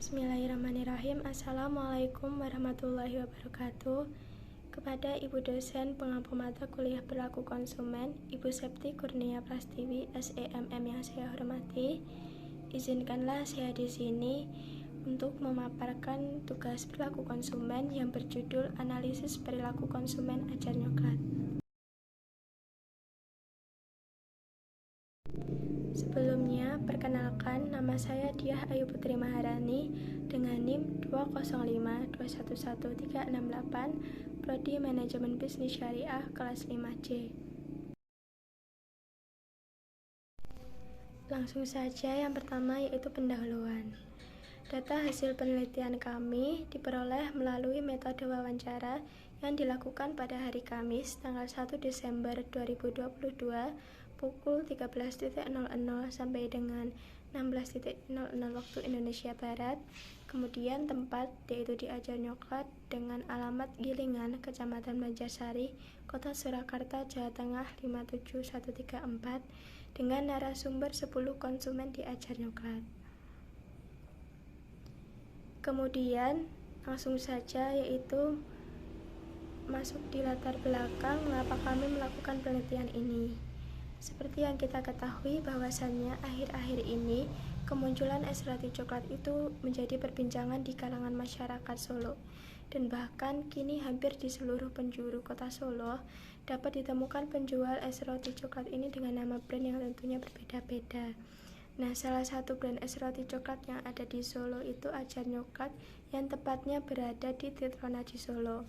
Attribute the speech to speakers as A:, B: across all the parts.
A: Bismillahirrahmanirrahim. Assalamualaikum warahmatullahi wabarakatuh. Kepada Ibu dosen pengampu mata kuliah perilaku konsumen, Ibu Septi Kurnia Prastiwi, SEMM yang saya hormati, izinkanlah saya di sini untuk memaparkan tugas perilaku konsumen yang berjudul Analisis Perilaku Konsumen Ajar Nyoklat. Sebelumnya, perkenalkan, nama saya Diah Ayu Putri Maharani dengan NIM 205211368, Prodi Manajemen Bisnis Syariah kelas 5C. Langsung saja, yang pertama yaitu pendahuluan. Data hasil penelitian kami diperoleh melalui metode wawancara yang dilakukan pada hari Kamis tanggal 1 Desember 2022 pukul 13.00 sampai dengan 16.00 waktu Indonesia Barat. Kemudian tempat yaitu di Ajar Nyoklat dengan alamat Gilingan, Kecamatan Banjarsari, Kota Surakarta, Jawa Tengah 57134 dengan narasumber 10 konsumen di Ajar Nyoklat. Kemudian langsung saja yaitu masuk di latar belakang mengapa kami melakukan penelitian ini. Seperti yang kita ketahui bahwasannya akhir-akhir ini kemunculan es roti coklat itu menjadi perbincangan di kalangan masyarakat Solo, dan bahkan kini hampir di seluruh penjuru kota Solo dapat ditemukan penjual es roti coklat ini dengan nama brand yang tentunya berbeda-beda. Nah, salah satu brand es roti coklat yang ada di Solo itu Ajar Nyoklat yang tepatnya berada di Tirtonadi Solo.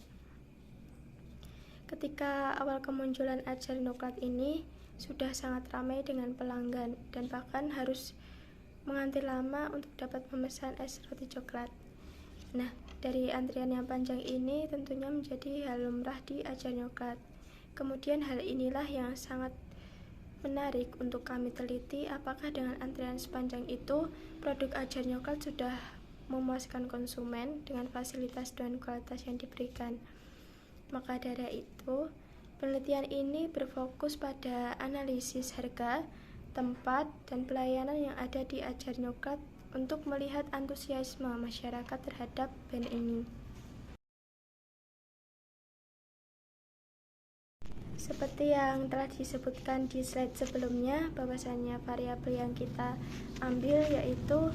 A: Ketika awal kemunculan Ajar Nyoklat ini sudah sangat ramai dengan pelanggan dan bahkan harus mengantri lama untuk dapat memesan es roti coklat. Nah, dari antrian yang panjang ini tentunya menjadi hal lumrah di Ajar Nyoklat. Kemudian hal inilah yang sangat menarik untuk kami teliti, apakah dengan antrian sepanjang itu produk Ajar Nyoklat sudah memuaskan konsumen dengan fasilitas dan kualitas yang diberikan. Maka dari itu, penelitian ini berfokus pada analisis harga, tempat, dan pelayanan yang ada di Ajar Nyoklat untuk melihat antusiasme masyarakat terhadap brand ini. Seperti yang telah disebutkan di slide sebelumnya, bahwasannya variabel yang kita ambil yaitu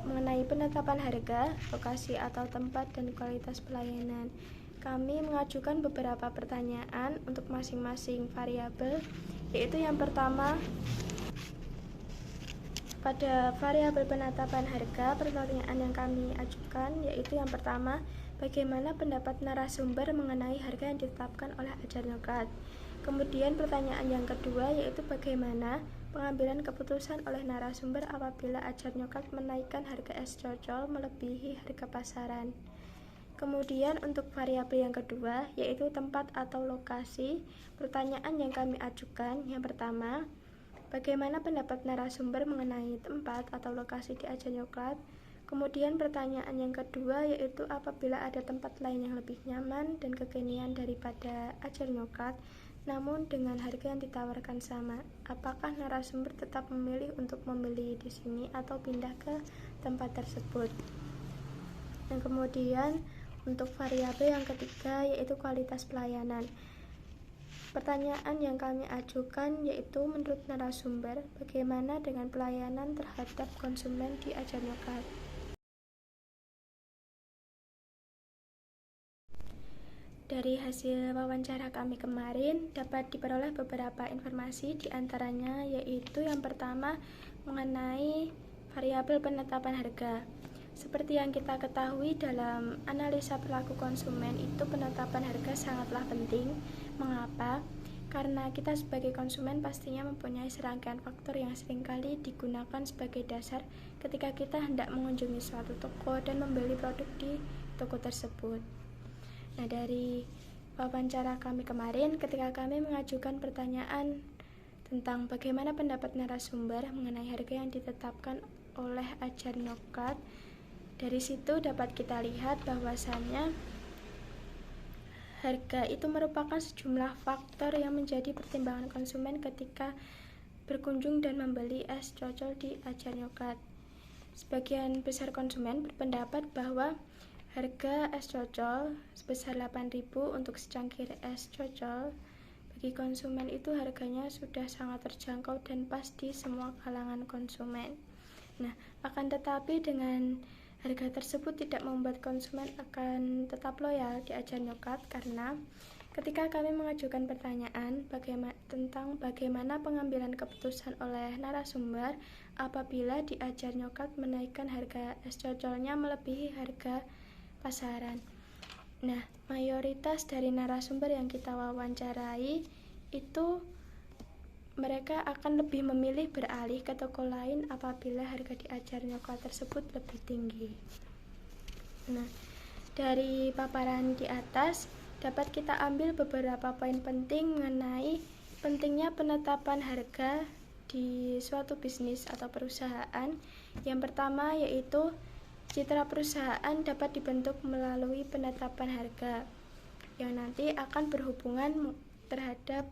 A: mengenai penetapan harga, lokasi atau tempat, dan kualitas pelayanan. Kami mengajukan beberapa pertanyaan untuk masing-masing variabel, yaitu yang pertama, pada variabel penetapan harga, pertanyaan yang kami ajukan yaitu yang pertama, bagaimana pendapat narasumber mengenai harga yang ditetapkan oleh Ajar Nyoklat. Kemudian pertanyaan yang kedua yaitu bagaimana pengambilan keputusan oleh narasumber apabila Ajar Nyoklat menaikkan harga es cocol melebihi harga pasaran. Kemudian untuk variabel yang kedua yaitu tempat atau lokasi, pertanyaan yang kami ajukan yang pertama, bagaimana pendapat narasumber mengenai tempat atau lokasi di Ajar Nyoklat. Kemudian pertanyaan yang kedua yaitu apabila ada tempat lain yang lebih nyaman dan kekinian daripada Ajar Nyoklat namun dengan harga yang ditawarkan sama, apakah narasumber tetap memilih untuk membeli di sini atau pindah ke tempat tersebut. Dan kemudian untuk variabel yang ketiga yaitu kualitas pelayanan. Pertanyaan yang kami ajukan yaitu menurut narasumber bagaimana dengan pelayanan terhadap konsumen di Ajar Nyoklat. Dari hasil wawancara kami kemarin dapat diperoleh beberapa informasi, diantaranya yaitu yang pertama mengenai variabel penetapan harga. Seperti yang kita ketahui dalam analisa perilaku konsumen itu penetapan harga sangatlah penting. Mengapa? Karena kita sebagai konsumen pastinya mempunyai serangkaian faktor yang seringkali digunakan sebagai dasar ketika kita hendak mengunjungi suatu toko dan membeli produk di toko tersebut. Nah, dari wawancara kami kemarin ketika kami mengajukan pertanyaan tentang bagaimana pendapat narasumber mengenai harga yang ditetapkan oleh Ajar Nyoklat, dari situ dapat kita lihat bahwasannya harga itu merupakan sejumlah faktor yang menjadi pertimbangan konsumen ketika berkunjung dan membeli es cocol di Ajar Nyoklat. sebagian besar konsumen berpendapat bahwa harga es cocol sebesar 8.000 untuk secangkir es cocol bagi konsumen itu harganya sudah sangat terjangkau dan pas di semua kalangan konsumen. Nah, akan tetapi dengan harga tersebut tidak membuat konsumen akan tetap loyal di Ajar Nyoklat, karena ketika kami mengajukan pertanyaan tentang bagaimana pengambilan keputusan oleh narasumber apabila di Ajar Nyoklat menaikkan harga es cocolnya melebihi harga pasaran. Nah, mayoritas dari narasumber yang kita wawancarai itu mereka akan lebih memilih beralih ke toko lain apabila harga di Ajar Nyoklat tersebut lebih tinggi. Nah, dari paparan di atas dapat kita ambil beberapa poin penting mengenai pentingnya penetapan harga di suatu bisnis atau perusahaan. Yang pertama yaitu citra perusahaan dapat dibentuk melalui penetapan harga yang nanti akan berhubungan terhadap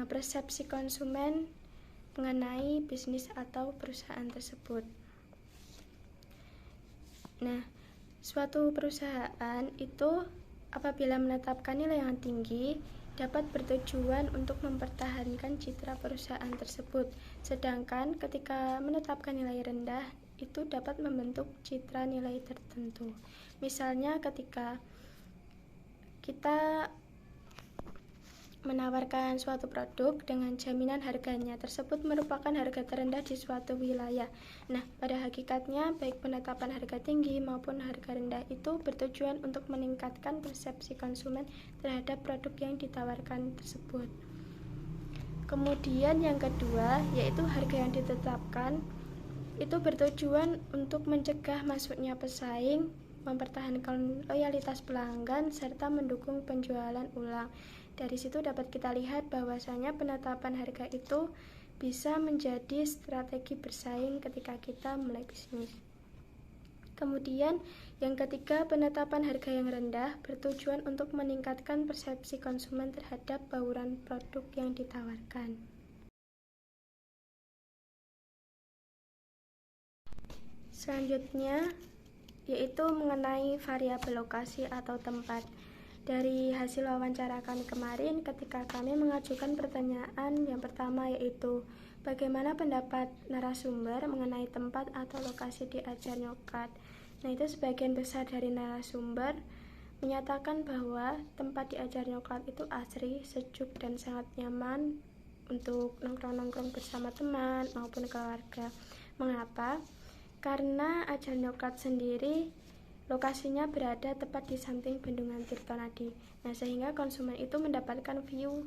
A: persepsi konsumen mengenai bisnis atau perusahaan tersebut. Nah, suatu perusahaan itu apabila menetapkan nilai yang tinggi dapat bertujuan untuk mempertahankan citra perusahaan tersebut, sedangkan ketika menetapkan nilai rendah itu dapat membentuk citra nilai tertentu. Misalnya ketika kita menawarkan suatu produk dengan jaminan harganya tersebut merupakan harga terendah di suatu wilayah. Nah, pada hakikatnya baik penetapan harga tinggi maupun harga rendah itu bertujuan untuk meningkatkan persepsi konsumen terhadap produk yang ditawarkan tersebut. Kemudian yang kedua yaitu harga yang ditetapkan itu bertujuan untuk mencegah masuknya pesaing, mempertahankan loyalitas pelanggan, serta mendukung penjualan ulang. Dari situ dapat kita lihat bahwasanya penetapan harga itu bisa menjadi strategi bersaing ketika kita mulai bisnis. Kemudian yang ketiga, penetapan harga yang rendah bertujuan untuk meningkatkan persepsi konsumen terhadap bauran produk yang ditawarkan. Selanjutnya yaitu mengenai variabel lokasi atau tempat. Dari hasil wawancara kami kemarin ketika kami mengajukan pertanyaan yang pertama yaitu bagaimana pendapat narasumber mengenai tempat atau lokasi di Ajar Nyoklat. Nah, itu sebagian besar dari narasumber menyatakan bahwa tempat di Ajar Nyoklat itu asri, sejuk, dan sangat nyaman untuk nongkrong-nongkrong bersama teman maupun keluarga. Mengapa? Karena Ajar Nyoklat sendiri lokasinya berada tepat di samping Bendungan Tirtonadi. Nah, sehingga konsumen itu mendapatkan view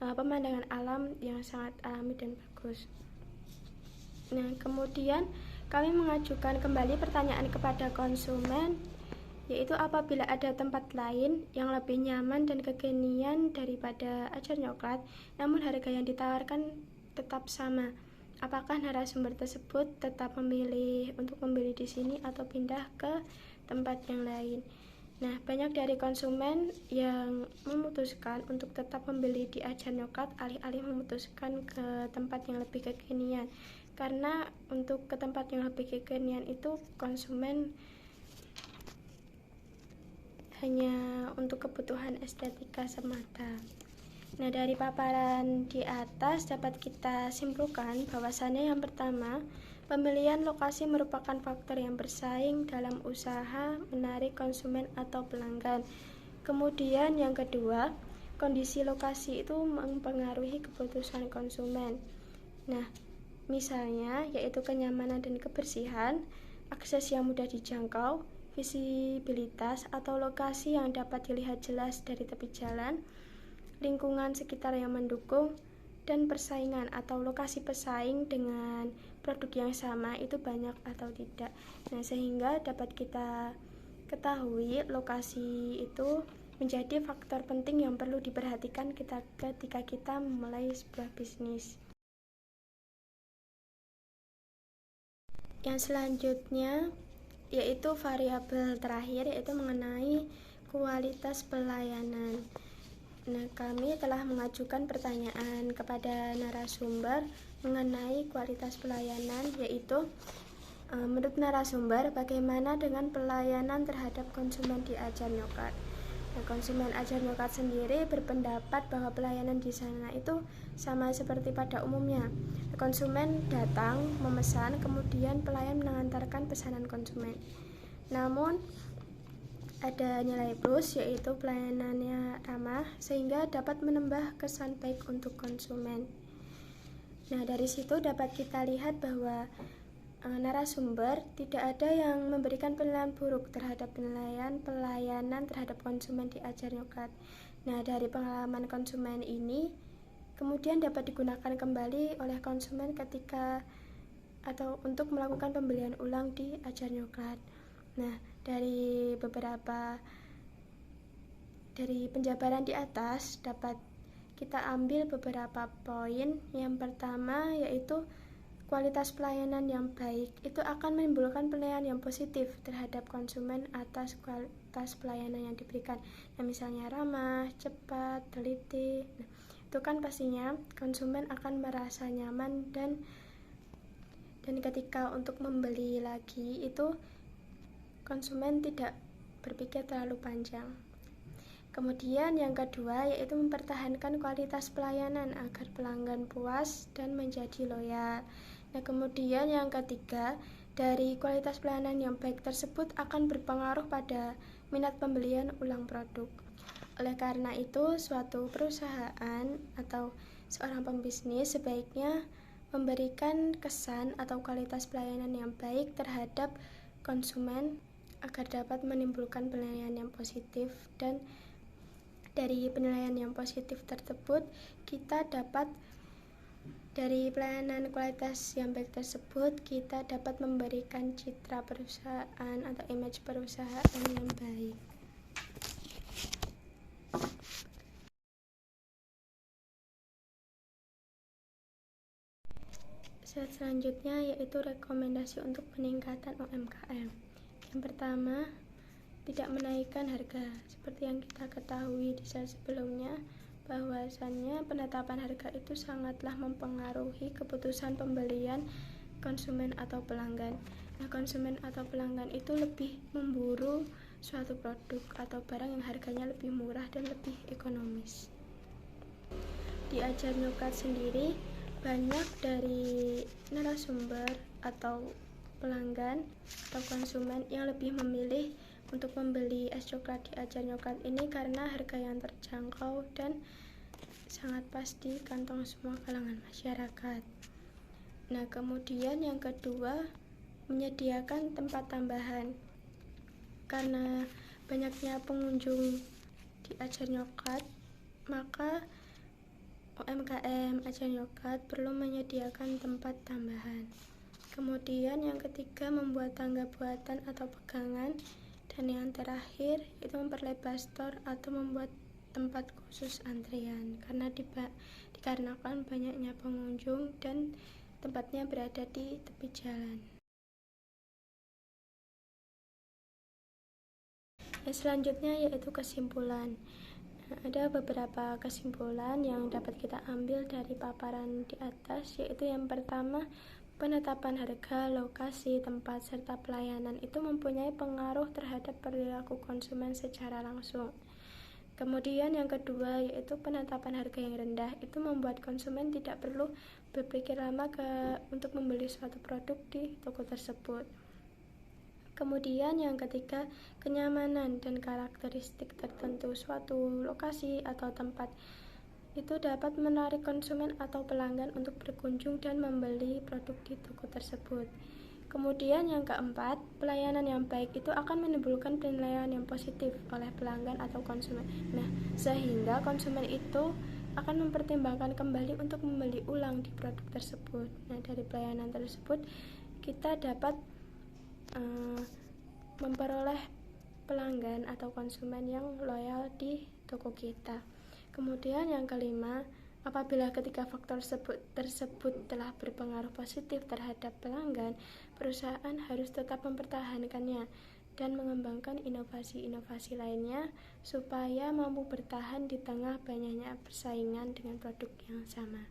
A: pemandangan alam yang sangat alami dan bagus. Nah, kemudian kami mengajukan kembali pertanyaan kepada konsumen, yaitu apabila ada tempat lain yang lebih nyaman dan kekinian daripada Ajar Nyoklat, namun harga yang ditawarkan tetap sama, apakah narasumber tersebut tetap memilih untuk membeli di sini atau pindah ke tempat yang lain. Nah, banyak dari konsumen yang memutuskan untuk tetap membeli di Ajar Nyoklat alih-alih memutuskan ke tempat yang lebih kekinian. Karena untuk ke tempat yang lebih kekinian itu konsumen hanya untuk kebutuhan estetika semata. Nah, dari paparan di atas dapat kita simpulkan bahwasannya yang pertama, pemilihan lokasi merupakan faktor yang bersaing dalam usaha menarik konsumen atau pelanggan. Kemudian yang kedua, kondisi lokasi itu mempengaruhi keputusan konsumen. Nah, misalnya yaitu kenyamanan dan kebersihan, akses yang mudah dijangkau, visibilitas atau lokasi yang dapat dilihat jelas dari tepi jalan, lingkungan sekitar yang mendukung, dan persaingan atau lokasi pesaing dengan produk yang sama itu banyak atau tidak. Nah, sehingga dapat kita ketahui lokasi itu menjadi faktor penting yang perlu diperhatikan ketika kita memulai sebuah bisnis. Yang selanjutnya yaitu variabel terakhir yaitu mengenai kualitas pelayanan. Nah, kami telah mengajukan pertanyaan kepada narasumber mengenai kualitas pelayanan, yaitu Menurut narasumber, bagaimana dengan pelayanan terhadap konsumen di Ajar Nyoklat? Nah, konsumen Ajar Nyoklat sendiri berpendapat bahwa pelayanan di sana itu sama seperti pada umumnya. Konsumen datang, memesan, kemudian pelayan mengantarkan pesanan konsumen. Namun, ada nilai plus, yaitu pelayanannya ramah sehingga dapat menambah kesan baik untuk konsumen. Nah, dari situ dapat kita lihat bahwa narasumber tidak ada yang memberikan penilaian buruk terhadap penilaian pelayanan terhadap konsumen di Ajar Nyoklat. Nah, dari pengalaman konsumen ini kemudian dapat digunakan kembali oleh konsumen ketika atau untuk melakukan pembelian ulang di Ajar Nyoklat. Nah, dari penjabaran di atas dapat kita ambil beberapa poin. Yang pertama yaitu kualitas pelayanan yang baik itu akan menimbulkan penilaian yang positif terhadap konsumen atas kualitas pelayanan yang diberikan. Nah, misalnya ramah, cepat, teliti. Nah, itu kan pastinya konsumen akan merasa nyaman dan ketika untuk membeli lagi itu konsumen tidak berpikir terlalu panjang. Kemudian yang kedua yaitu mempertahankan kualitas pelayanan agar pelanggan puas dan menjadi loyal. Nah, kemudian yang ketiga, dari kualitas pelayanan yang baik tersebut akan berpengaruh pada minat pembelian ulang produk. Oleh karena itu, suatu perusahaan atau seorang pembisnis sebaiknya memberikan kesan atau kualitas pelayanan yang baik terhadap konsumen agar dapat menimbulkan penilaian yang positif, dan dari penilaian yang positif tersebut kita dapat dari pelayanan kualitas yang baik tersebut kita dapat memberikan citra perusahaan atau image perusahaan yang baik. Slide selanjutnya yaitu rekomendasi untuk peningkatan UMKM. Yang pertama, tidak menaikkan harga. Seperti yang kita ketahui di slide sebelumnya, bahwasannya penetapan harga itu sangatlah mempengaruhi keputusan pembelian konsumen atau pelanggan. Nah, konsumen atau pelanggan itu lebih memburu suatu produk atau barang yang harganya lebih murah dan lebih ekonomis. Di Ajar Nyoklat sendiri, banyak dari narasumber atau pelanggan atau konsumen yang lebih memilih untuk membeli es coklat di Ajar Nyoklat ini karena harga yang terjangkau dan sangat pas di kantong semua kalangan masyarakat. Nah, kemudian yang kedua, menyediakan tempat tambahan. Karena banyaknya pengunjung di Ajar Nyoklat, maka UMKM Ajar Nyoklat perlu menyediakan tempat tambahan. Kemudian yang ketiga, membuat tangga buatan atau pegangan. Dan yang terakhir itu memperlebar store atau membuat tempat khusus antrian karena dikarenakan banyaknya pengunjung dan tempatnya berada di tepi jalan. Selanjutnya yaitu kesimpulan. Ada beberapa kesimpulan yang dapat kita ambil dari paparan di atas, yaitu yang pertama, penetapan harga, lokasi, tempat, serta pelayanan itu mempunyai pengaruh terhadap perilaku konsumen secara langsung. Kemudian yang kedua yaitu penetapan harga yang rendah itu membuat konsumen tidak perlu berpikir lama untuk membeli suatu produk di toko tersebut. Kemudian yang ketiga, kenyamanan dan karakteristik tertentu suatu lokasi atau tempat itu dapat menarik konsumen atau pelanggan untuk berkunjung dan membeli produk di toko tersebut. Kemudian yang keempat, pelayanan yang baik itu akan menimbulkan penilaian yang positif oleh pelanggan atau konsumen. Nah, sehingga konsumen itu akan mempertimbangkan kembali untuk membeli ulang di produk tersebut. Nah, dari pelayanan tersebut kita dapat memperoleh pelanggan atau konsumen yang loyal di toko kita. Kemudian yang kelima, apabila ketiga faktor tersebut telah berpengaruh positif terhadap pelanggan, perusahaan harus tetap mempertahankannya dan mengembangkan inovasi-inovasi lainnya supaya mampu bertahan di tengah banyaknya persaingan dengan produk yang sama.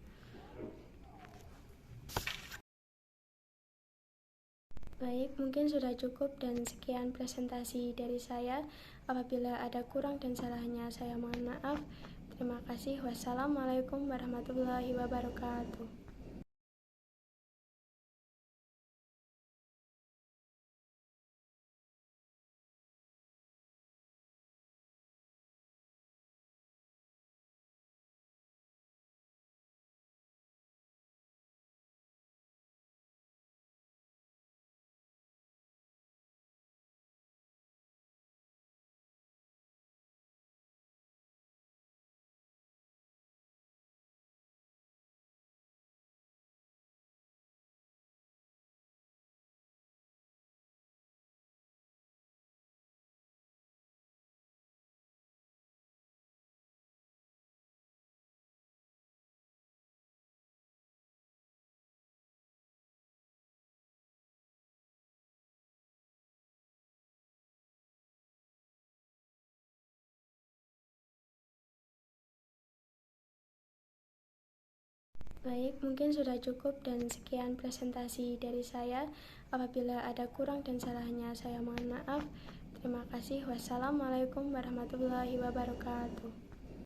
A: Baik, mungkin sudah cukup dan sekian presentasi dari saya. Apabila ada kurang dan salahnya, saya mohon maaf. Terima kasih. Wassalamualaikum warahmatullahi wabarakatuh. Baik, mungkin sudah cukup dan sekian presentasi dari saya. Apabila ada kurang dan salahnya, saya mohon maaf. Terima kasih. Wassalamualaikum warahmatullahi wabarakatuh.